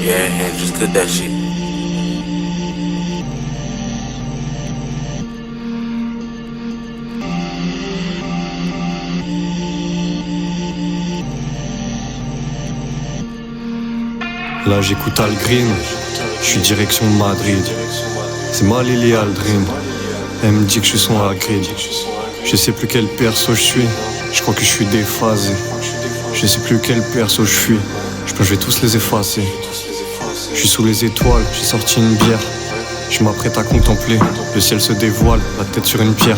Yeah, just cut that shit. Là j'écoute Al Green, je suis direction Madrid. C'est ma Lily Aldrin, elle me dit que je suis son Hagrid. Je sais plus quel perso je suis, je crois que je suis déphasé. Je sais plus quel perso je suis, je pense que je vais tous les effacer. Je suis sous les étoiles, j'ai sorti une bière. Je m'apprête à contempler, le ciel se dévoile, la tête sur une pierre.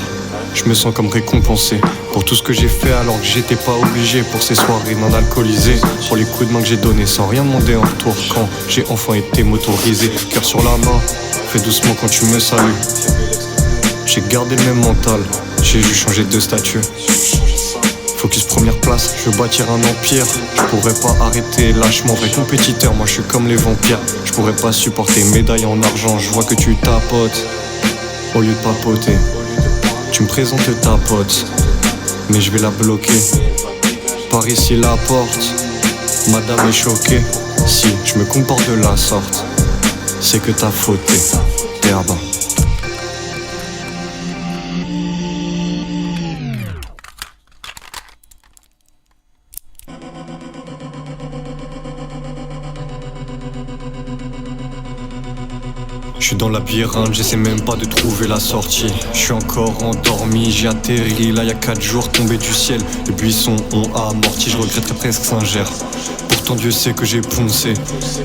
Je me sens comme récompensé pour tout ce que j'ai fait alors que j'étais pas obligé. Pour ces soirées non alcoolisées, pour les coups de main que j'ai donnés sans rien demander en retour. Quand j'ai enfin été motorisé, cœur sur la main, fais doucement quand tu me salues. J'ai gardé le même mental, j'ai juste changé de statut. Focus première place, je veux bâtir un empire. Je pourrais pas arrêter lâchement, vrai compétiteur. Moi je suis comme les vampires, je pourrais pas supporter médaille en argent. Je vois que tu tapotes au lieu de papoter. Tu me présentes ta pote, mais je vais la bloquer. Par ici la porte, madame est choquée. Si je me comporte de la sorte, c'est que t'as fauté, Terba. Je suis dans le labyrinthe, j'essaie même pas de trouver la sortie. Je suis encore endormi, j'ai atterri là y'a 4 jours, tombé du ciel. Les buissons ont amorti, je regretterais presque Saint-Ger. Pourtant Dieu sait que j'ai poncé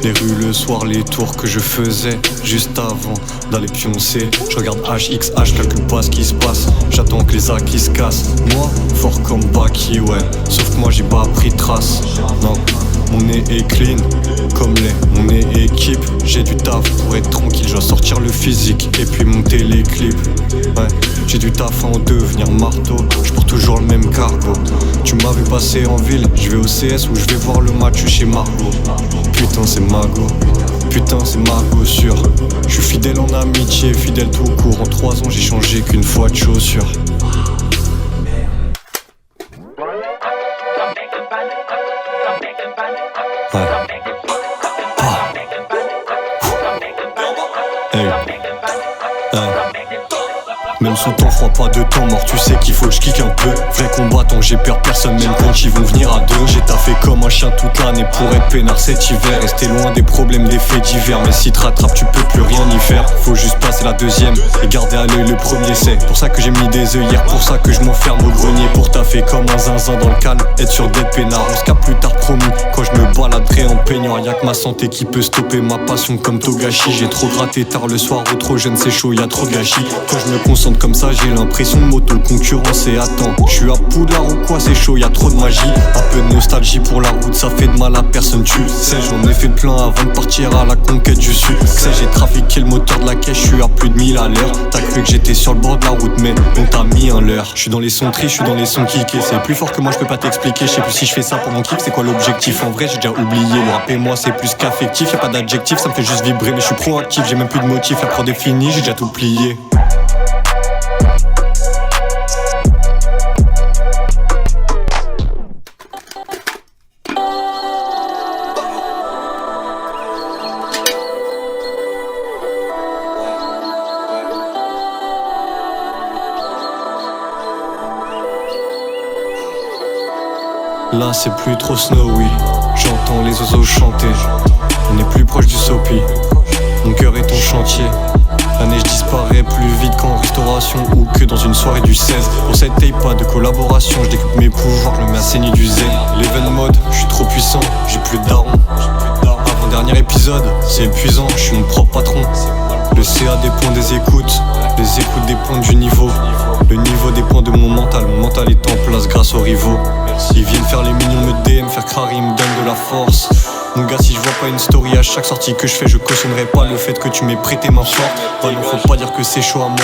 les rues le soir, les tours que je faisais juste avant d'aller pioncer. Je regarde HXH, je calcule pas ce qui se passe. J'attends que les acquis se cassent. Moi, fort comme Baki, ouais. Sauf que moi j'ai pas pris trace. Non, mon nez est clean comme lait, mon nez est équipe. J'ai du taf pour être tranquille, je dois sortir le physique et puis monter les clips. Ouais, j'ai du taf à en devenir marteau. Je porte toujours le même cargo. Tu m'as vu passer en ville, je vais au CS ou je vais voir le match chez Margot. Putain c'est Mago, putain c'est Margot sûr. Je suis fidèle en amitié, fidèle tout court. En 3 ans j'ai changé qu'une fois de chaussures. Ouais. Hey. Même sous temps froid, pas de temps mort, tu sais qu'il faut que je kick un peu. Vrai combattant, j'ai peur personne, même quand ils vont venir à deux. J'ai taffé comme un chien toute l'année pour être peinard cet hiver. Rester loin des problèmes, des faits divers. Mais si te rattrapes, tu peux plus rien y faire. Faut juste passer la deuxième et garder à l'œil le premier. C'est pour ça que j'ai mis des œillères, pour ça que je m'enferme au grenier. Pour taffer comme un zinzin dans le calme, être sûr d'être peinard. On se capte plus tard promis, quand je me baladerai en peignard. Y'a que ma santé qui peut stopper ma passion comme Togashi. J'ai trop gratté tard le soir ou trop jeune, c'est chaud, y'a trop de gâchis. Quand je me concentre comme ça, j'ai l'impression de m'auto-concurrence. Et attends, je suis à Poudlard ou quoi, c'est chaud, y'a trop de magie. Un peu de nostalgie pour la route, ça fait de mal à personne, tu sais. J'en ai fait plein avant de partir à la conquête du succès. J'ai trafiqué le moteur de la caisse, je suis à plus de 1000 à l'heure. T'as cru que j'étais sur le bord de la route, mais on t'a mis un leurre. Je suis dans les sons tristes, je suis dans les sons kickés. C'est plus fort que moi, je peux pas t'expliquer. Je sais plus si je fais ça pour mon kiff, c'est quoi l'objectif. En vrai, j'ai déjà oublié, le rap et moi, c'est plus qu'affectif. Y'a pas d'adjectif, ça me fait juste vibrer, mais je suis proactif. J'ai même plus de motif, la prod est finie, j'ai déjà tout plié. Là c'est plus trop snowy, j'entends les oiseaux chanter. On est plus proche du sopi, mon cœur est en chantier. La neige disparaît plus vite qu'en restauration ou que dans une soirée du 16. Pour cette tape pas de collaboration, je découpe mes pouvoirs, je le mets à saigner du zé. L'event mode, je suis trop puissant, j'ai plus de daron. Avant dernier épisode, c'est épuisant, je suis mon propre patron. Le CA dépend des écoutes, les écoutes dépendent du niveau. Le niveau dépend de mon mental est en place grâce aux rivaux. Ils viennent faire les mignons, me DM, faire crari, me donnent de la force. Mon gars, si je vois pas une story à chaque sortie que je fais, je cautionnerai pas le fait que tu m'aies prêté main forte. Bah non, faut pas dire que c'est chaud à moi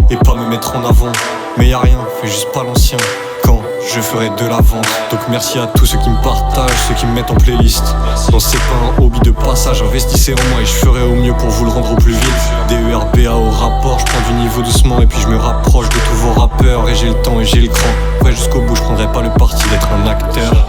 et pas me mettre en avant. Mais y'a rien, fais juste pas l'ancien quand je ferai de la vente. Donc merci à tous ceux qui me partagent, ceux qui me mettent en playlist. Non, c'est pas un hobby de passage, investissez en moi et je ferai au mieux pour vous le rendre au plus vite. DERBA au rapport, je prends du niveau doucement et puis je me rapproche de tous vos rappeurs. Et j'ai le temps et j'ai le cran, après jusqu'au bout je prendrai pas le parti d'être un acteur.